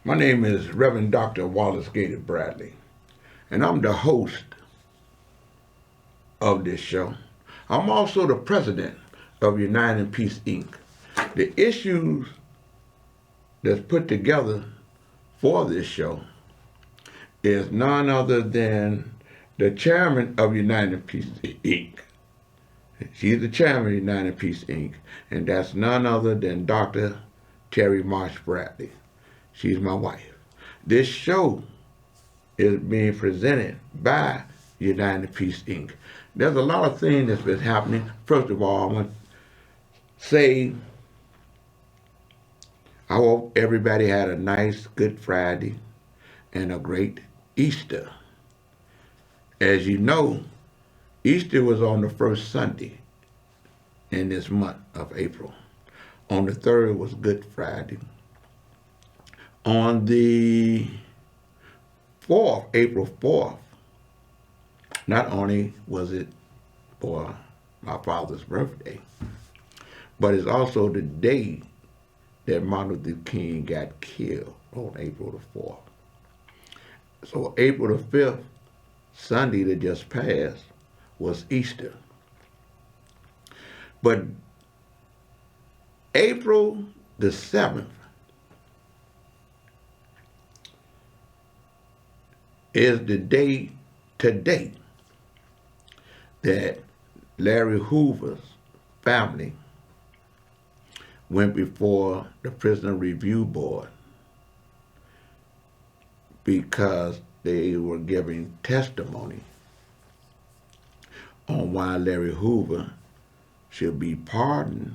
My name is Reverend Dr. Wallace Bradley, and I'm the host of this show. I'm also the president of United in Peace, Inc. The issues that's put together for this show is none other than the chairman of United in Peace, Inc. She's the chairman of United in Peace, Inc., and that's none other than Dr. Terry Marsh Bradley. She's my wife. This show is being presented by United in Peace, Inc. There's a lot of things that's been happening. First of all, I want to say I hope everybody had a nice Good Friday and a great Easter. As you know, Easter was on the first Sunday in this month of April. On the 3rd was Good Friday. On the 4th, April 4th, not only was it for my father's birthday, but it's also the day that Martin Luther King got killed on April the 4th. So April the 5th, Sunday that just passed, was Easter. But April the 7th is the day today that Larry Hoover's family went before the Prisoner Review Board because they were giving testimony on why Larry Hoover should be pardoned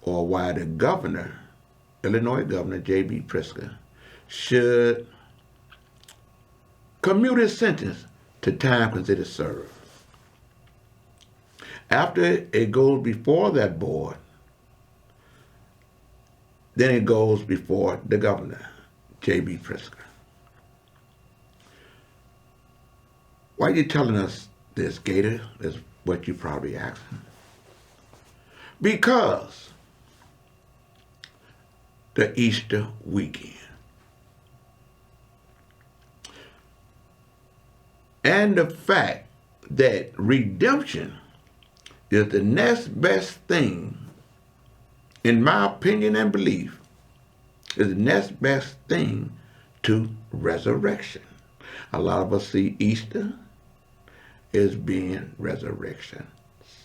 or why the governor, Illinois Governor J.B. Pritzker, should commute his sentence to time considered served. After it goes before that board, then it goes before the governor, J.B. Pritzker. Why are you telling us this, Gator? Is what you're probably asking. Because the Easter weekend. And the fact that redemption is the next best thing, in my opinion and belief, is the next best thing to resurrection. A lot of us see Easter as being Resurrection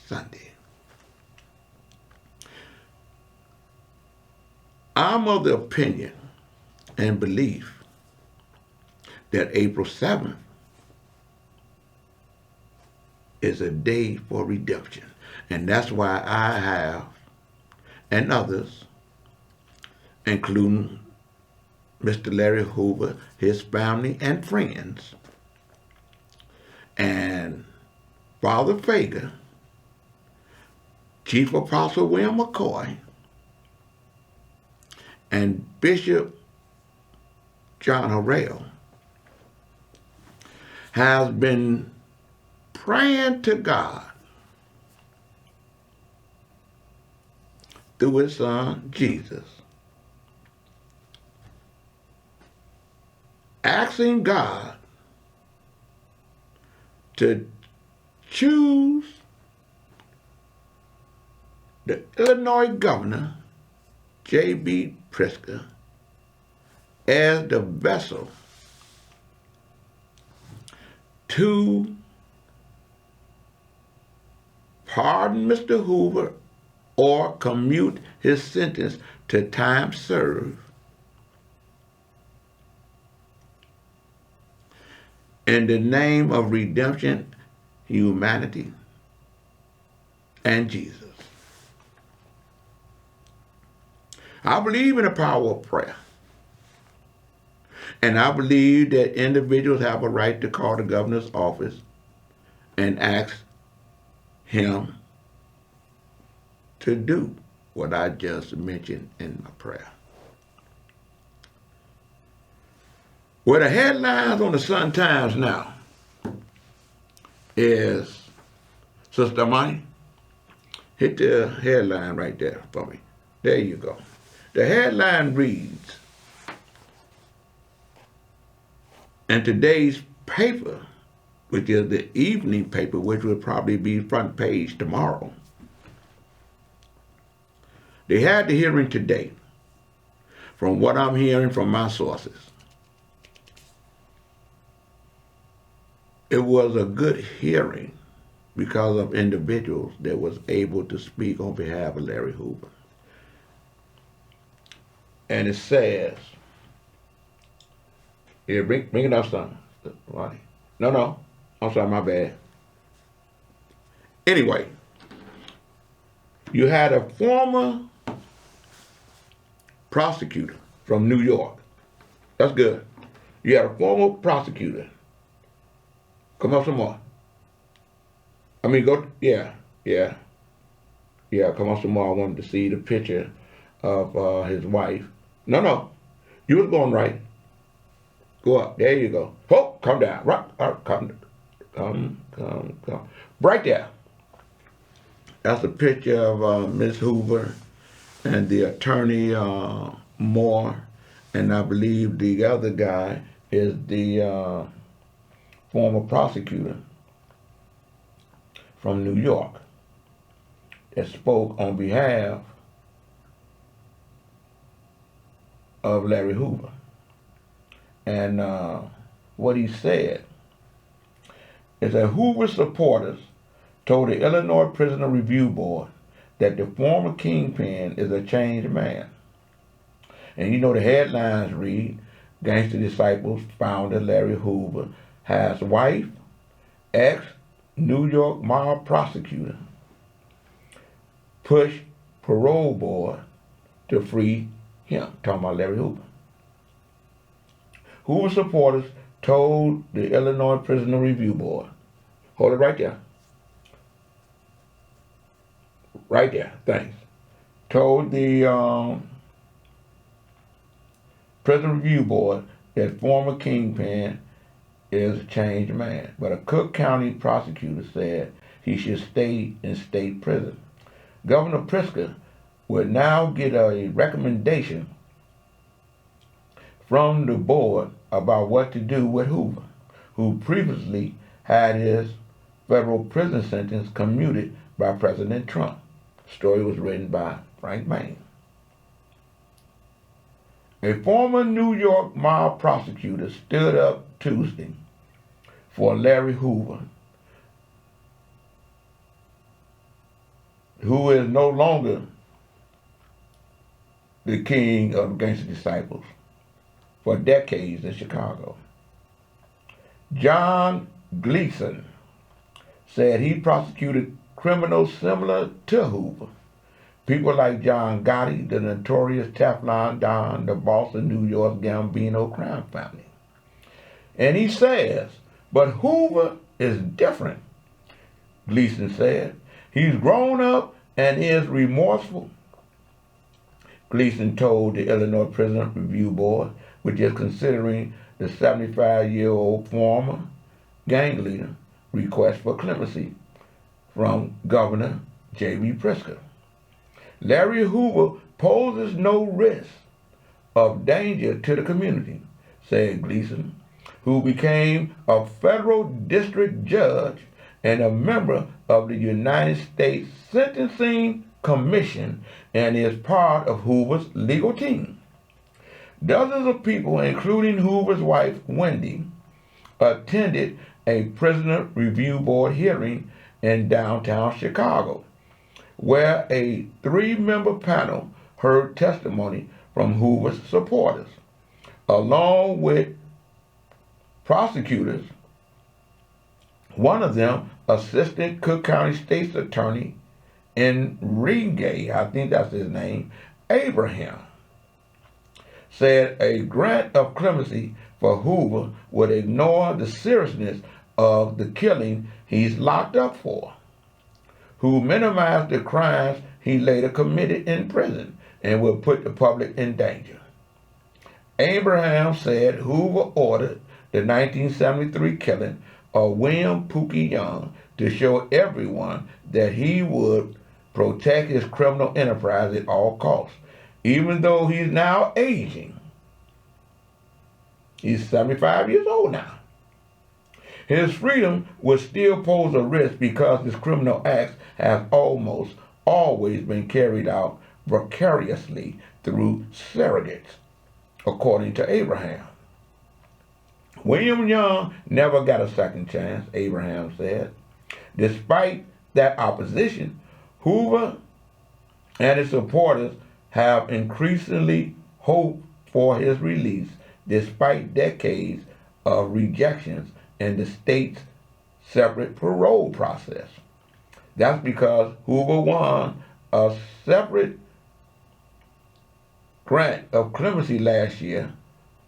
Sunday. I'm of the opinion and belief that April 7th is a day for redemption. And that's why I have, and others, including Mr. Larry Hoover, his family and friends, and Father Fager, Chief Apostle William McCoy, and Bishop John Harrell, has been praying to God through his son, Jesus, asking God to choose the Illinois governor, J.B. Pritzker, as the vessel to pardon Mr. Hoover or commute his sentence to time served in the name of redemption, humanity, and Jesus. I believe in the power of prayer. And I believe that individuals have a right to call the governor's office and ask him to do what I just mentioned in my prayer. Well, the headlines on the Sun-Times now is, Sister Money, hit the headline right there for me. There you go. The headline reads, in today's paper, which is the evening paper, which will probably be front page tomorrow, they had the hearing today, from what I'm hearing from my sources. It was a good hearing because of individuals that was able to speak on behalf of Larry Hoover. And it says, here, bring it up something. No, I'm sorry, my bad. Anyway, you had a former prosecutor from New York. That's good. You had a former prosecutor. Come up some more. I mean, go, yeah, come on some more. I wanted to see the picture of his wife. No, you was going right. Go up, there you go. Oh, come down, right, come. Right there. That's a picture of Miss Hoover and the attorney Moore, and I believe the other guy is the former prosecutor from New York that spoke on behalf of Larry Hoover. And what he said is that Hoover supporters told the Illinois Prisoner Review Board that the former kingpin is a changed man. And you know the headlines read, Gangster Disciples founder Larry Hoover has wife, ex-New York mob prosecutor, push parole board to free him. Talking about Larry Hoover. Hoover supporters told the Illinois Prisoner Review Board, hold it right there. Right there, thanks. Told the Prisoner Review Board that former kingpin is a changed man. But a Cook County prosecutor said he should stay in state prison. Governor Pritzker would now get a recommendation from the board about what to do with Hoover, who previously had his federal prison sentence commuted by President Trump. The story was written by Frank Main. A former New York mob prosecutor stood up Tuesday for Larry Hoover, who is no longer the king of Gangster Disciples, for decades in Chicago. John Gleason said he prosecuted criminals similar to Hoover. People like John Gotti, the notorious Teflon Don, the boss of New York's Gambino crime family. And he says, but Hoover is different, Gleason said. He's grown up and is remorseful. Gleason told the Illinois Prisoner Review Board, which is considering the 75-year-old former gang leader request for clemency from Governor J.B. Pritzker. Larry Hoover poses no risk of danger to the community, said Gleason, who became a federal district judge and a member of the United States Sentencing Commission and is part of Hoover's legal team. Dozens of people, including Hoover's wife, Wendy, attended a Prisoner Review Board hearing in downtown Chicago, where a 3-member panel heard testimony from Hoover's supporters, along with prosecutors, one of them Assistant Cook County State's Attorney Enrique, I think that's his name, Abraham, said a grant of clemency for Hoover would ignore the seriousness of the killing he's locked up for, who minimized the crimes he later committed in prison and will put the public in danger. Abraham said Hoover ordered the 1973 killing of William Pookie Young to show everyone that he would protect his criminal enterprise at all costs, even though he's now aging. He's 75 years old now. His freedom would still pose a risk because his criminal acts have almost always been carried out vicariously through surrogates, according to Abraham. William Young never got a second chance, Abraham said. Despite that opposition, Hoover and his supporters have increasingly hoped for his release despite decades of rejections in the state's separate parole process. That's because Hoover won a separate grant of clemency last year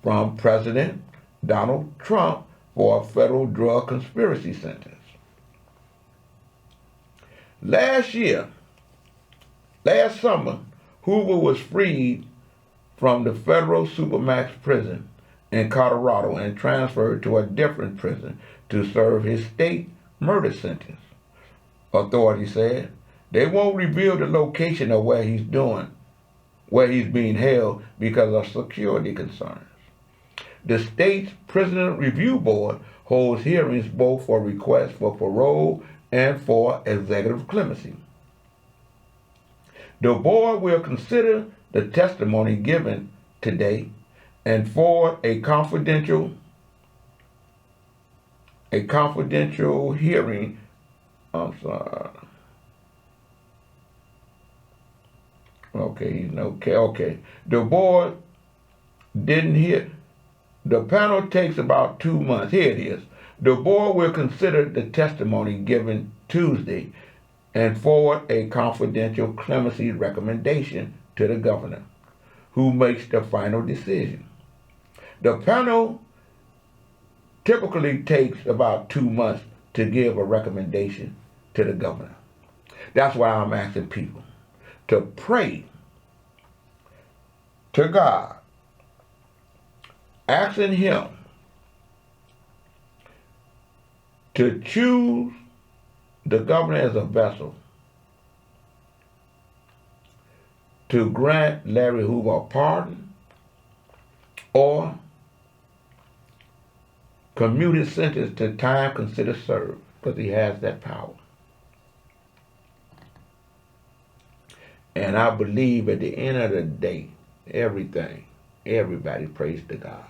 from President Donald Trump for a federal drug conspiracy sentence. Last summer, Hoover was freed from the federal Supermax prison in Colorado and transferred to a different prison to serve his state murder sentence. Authorities said they won't reveal the location of where he's being held because of security concerns. The state's Prisoner Review Board holds hearings both for requests for parole and for executive clemency. The board will consider the testimony given today and forward a confidential hearing. I'm sorry. Okay. The board didn't hear. The panel takes about 2 months. Here it is. The board will consider the testimony given Tuesday and forward a confidential clemency recommendation to the governor, who makes the final decision. The panel typically takes about 2 months to give a recommendation to the governor. That's why I'm asking people to pray to God, asking Him to choose the governor as a vessel to grant Larry Hoover a pardon or commute his sentence to time considered served, because he has that power. And I believe at the end of the day, everybody prays to God,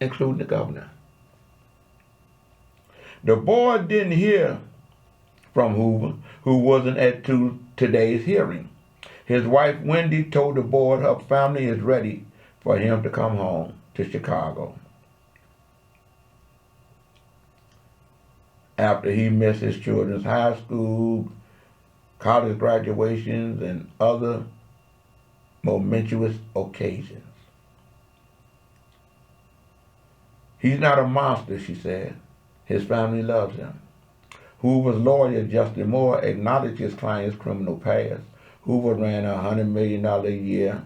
including the governor. The board didn't hear from Hoover, who wasn't at today's hearing. His wife, Wendy, told the board her family is ready for him to come home to Chicago after he missed his children's high school, college graduations, and other momentous occasions. He's not a monster, she said. His family loves him. Hoover's lawyer, Justin Moore, acknowledged his client's criminal past. Hoover ran a $100 million a year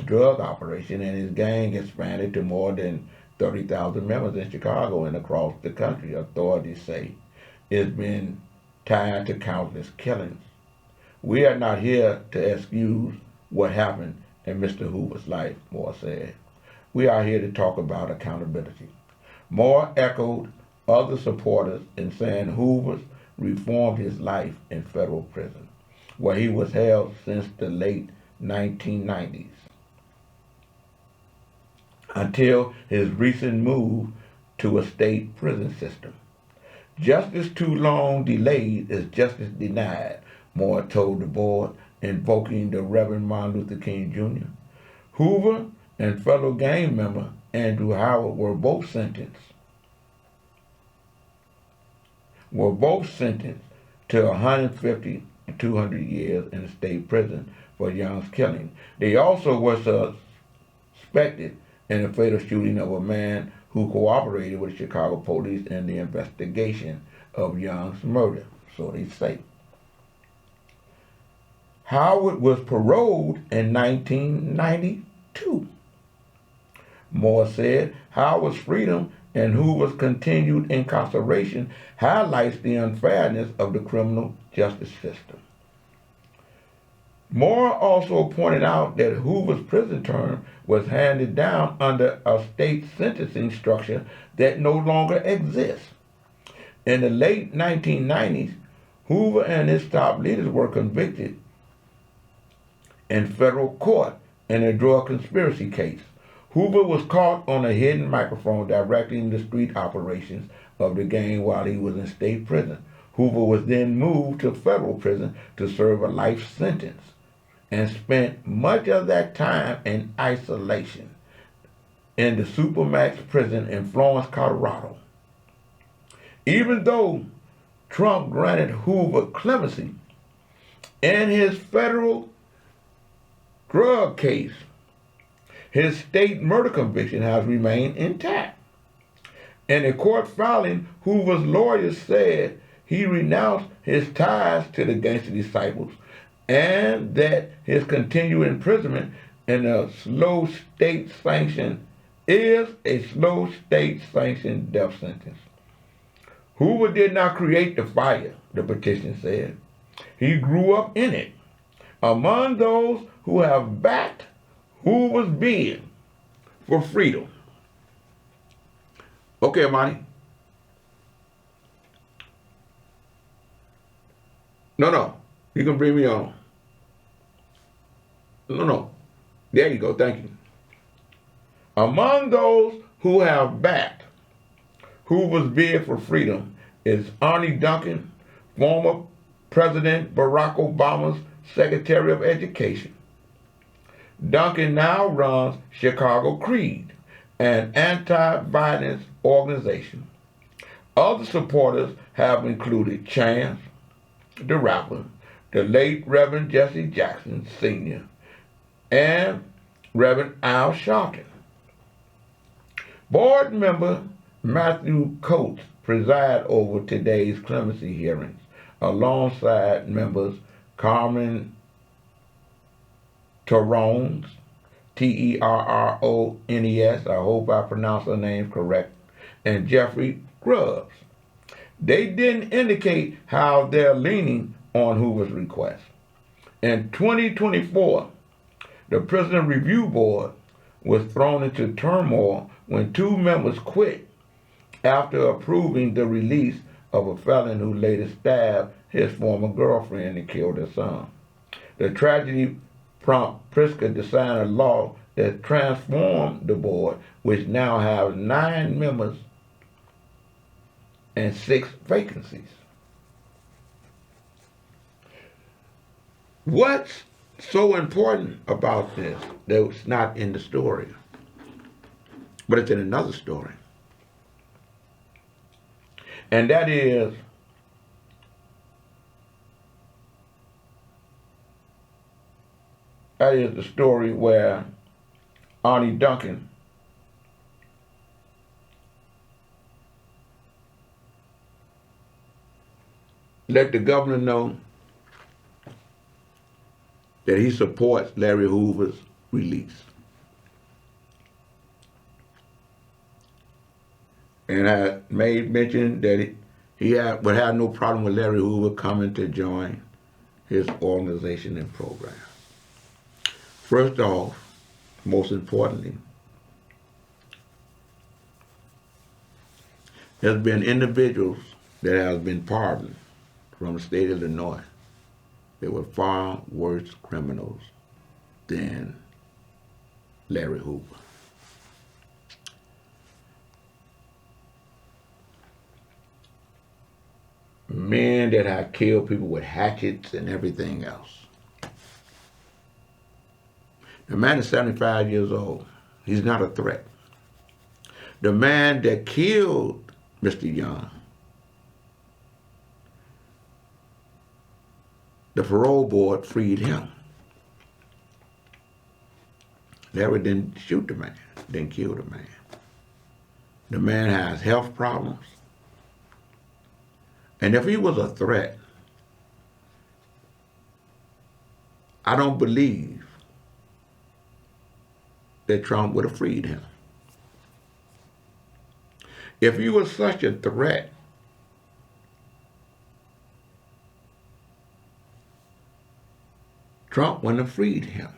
drug operation, and his gang expanded to more than 30,000 members in Chicago and across the country. Authorities say it's been tied to countless killings. We are not here to excuse what happened in Mr. Hoover's life, Moore said. We are here to talk about accountability. Moore echoed other supporters in saying Hoover reformed his life in federal prison, where he was held since the late 1990s, until his recent move to a state prison system. Justice too long delayed is justice denied, Moore told the board, invoking the Reverend Martin Luther King Jr. Hoover and fellow gang member Andrew Howard were both sentenced to 150 to 200 years in a state prison for Young's killing. They also were suspected in the fatal shooting of a man who cooperated with the Chicago police in the investigation of Young's murder, so they say. Howard was paroled in 1992 Moore said Howard's freedom and Hoover's continued incarceration highlights the unfairness of the criminal justice system. Moore also pointed out that Hoover's prison term was handed down under a state sentencing structure that no longer exists. In the late 1990s, Hoover and his top leaders were convicted in federal court in a drug conspiracy case. Hoover was caught on a hidden microphone directing the street operations of the gang while he was in state prison. Hoover was then moved to federal prison to serve a life sentence and spent much of that time in isolation in the Supermax prison in Florence, Colorado. Even though Trump granted Hoover clemency in his federal drug case, his state murder conviction has remained intact. In a court filing, Hoover's lawyers said he renounced his ties to the gangster disciples and that his continued imprisonment in a slow state-sanctioned death sentence. Hoover did not create the fire, the petition said. He grew up in it. Among those who have backed Hoover's bid for freedom. Okay, Monty. No. You can bring me on. No. There you go. Thank you. Among those who have backed Hoover's bid for freedom is Arne Duncan, former President Barack Obama's Secretary of Education. Duncan now runs Chicago Creed, an anti-violence organization. Other supporters have included Chance, the rapper, the late Reverend Jesse Jackson Sr., and Reverend Al Sharpton. Board member Matthew Coates presided over today's clemency hearings alongside members Carmen Terrones, Terrones, I hope I pronounced her name correct, and Jeffrey Grubbs. They didn't indicate how they're leaning on Hoover's request. In 2024, the Prisoner Review Board was thrown into turmoil when 2 members quit after approving the release of a felon who later stabbed his former girlfriend and killed her son. The tragedy prompted Pritzker to sign a law that transformed the board, which now has 9 members and 6 vacancies. What's so important about this that's not in the story, but it's in another story? And that is the story where Arne Duncan let the governor know that he supports Larry Hoover's release. And I made mention that he would have no problem with Larry Hoover coming to join his organization and program. First off, most importantly, there's been individuals that have been pardoned from the state of Illinois. They were far worse criminals than Larry Hoover. Men that had killed people with hatchets and everything else. The man is 75 years old. He's not a threat. The man that killed Mr. Young, the parole board freed him. Larry didn't shoot the man, didn't kill the man. The man has health problems. And if he was a threat, I don't believe that Trump would have freed him. If he was such a threat, Trump wouldn't have freed him.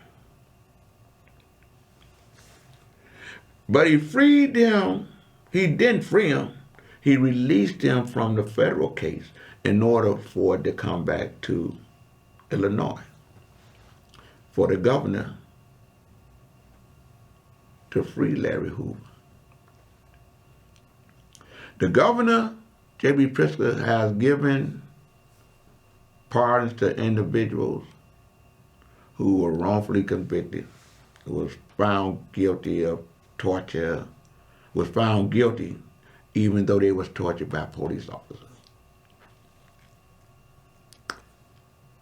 But he freed him. He didn't free him. He released him from the federal case in order for it to come back to Illinois, for the governor to free Larry Hoover. The governor, J.B. Pritzker, has given pardons to individuals who were wrongfully convicted, who was found guilty of torture, was found guilty even though they was tortured by police officers.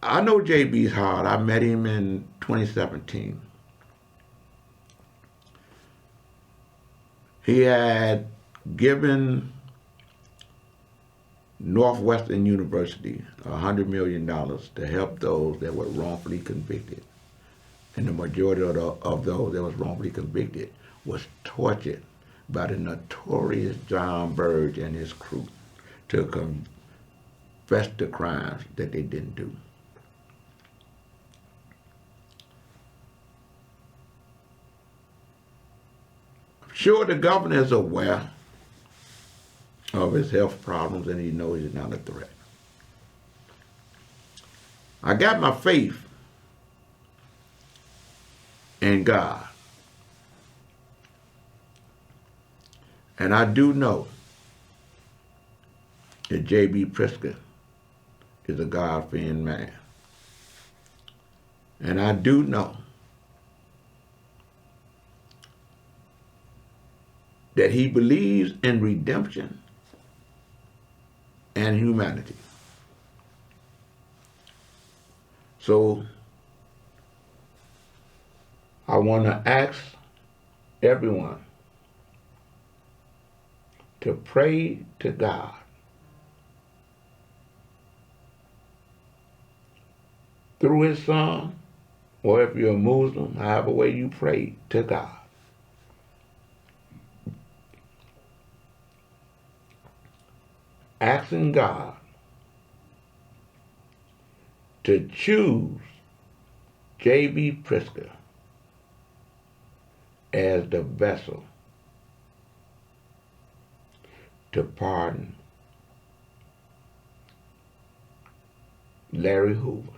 I know JB's hard. I met him in 2017. He had given Northwestern University $100 million to help those that were wrongfully convicted. And the majority of those that was wrongfully convicted was tortured by the notorious John Burge and his crew to confess the crimes that they didn't do. I'm sure the governor is aware of his health problems and he knows he's not a threat. I got my faith in God. And I do know that J.B. Pritzker is a God-fearing man. And I do know that he believes in redemption and humanity. So I want to ask everyone to pray to God through his son, or if you're a Muslim, however way you pray to God. Asking God to choose J.B. Pritzker as the vessel to pardon Larry Hoover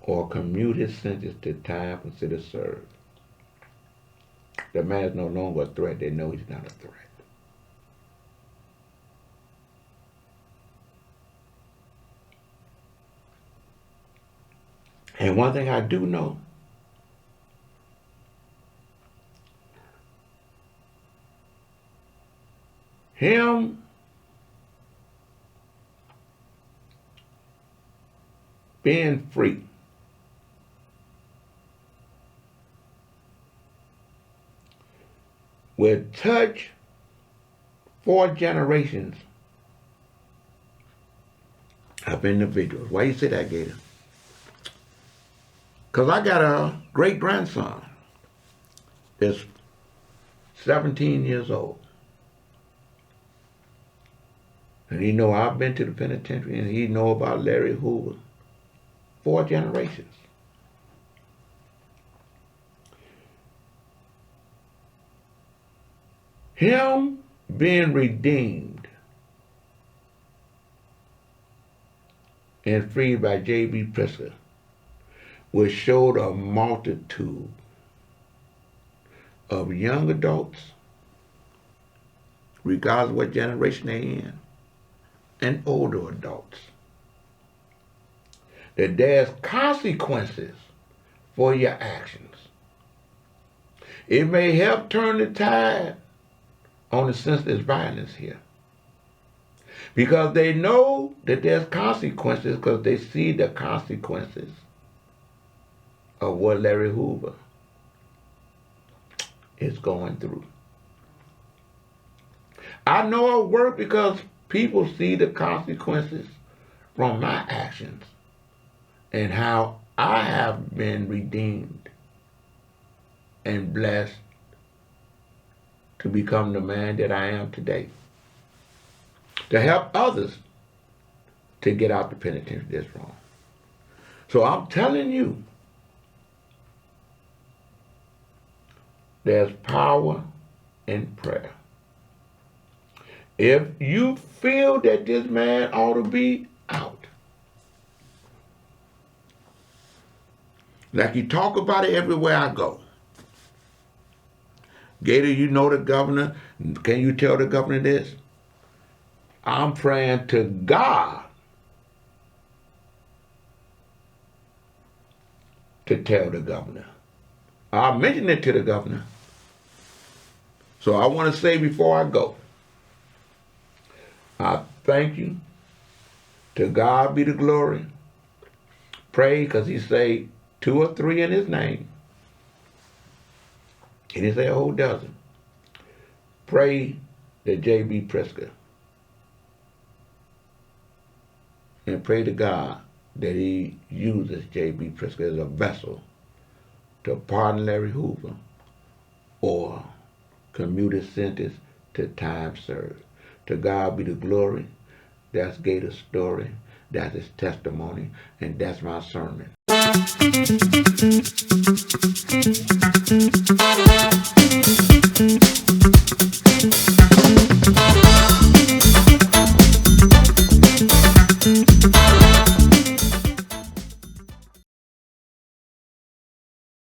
or commute his sentence to time considered served. The man is no longer a threat. They know he's not a threat. And one thing I do know, him being free will touch 4 generations of individuals. Why you say that, Gator? Because I got a great-grandson that's 17 years old. And he know I've been to the penitentiary, and he know about Larry Hoover 4 generations. Him being redeemed and freed by J.B. Pritzker will show a multitude of young adults, regardless of what generation they're in, and older adults, that there's consequences for your actions. It may help turn the tide on the senseless violence here, because they know that there's consequences, because they see the consequences of what Larry Hoover is going through. I know it worked because people see the consequences from my actions and how I have been redeemed and blessed to become the man that I am today. To help others to get out the penitentiary that's wrong. So I'm telling you, there's power in prayer. If you feel that this man ought to be out, like you talk about it everywhere I go. Gator, you know the governor. Can you tell the governor this? I'm praying to God to tell the governor. I mentioned it to the governor. So I want to say before I go, I thank you. To God be the glory. Pray, because he say 2 or 3 in his name. He didn't say a whole dozen. Pray to J.B. Pritzker. And pray to God that he uses J.B. Pritzker as a vessel to pardon Larry Hoover or commute his sentence to time served. To God be the glory. That's Gator's story. That's his testimony. And that's my sermon.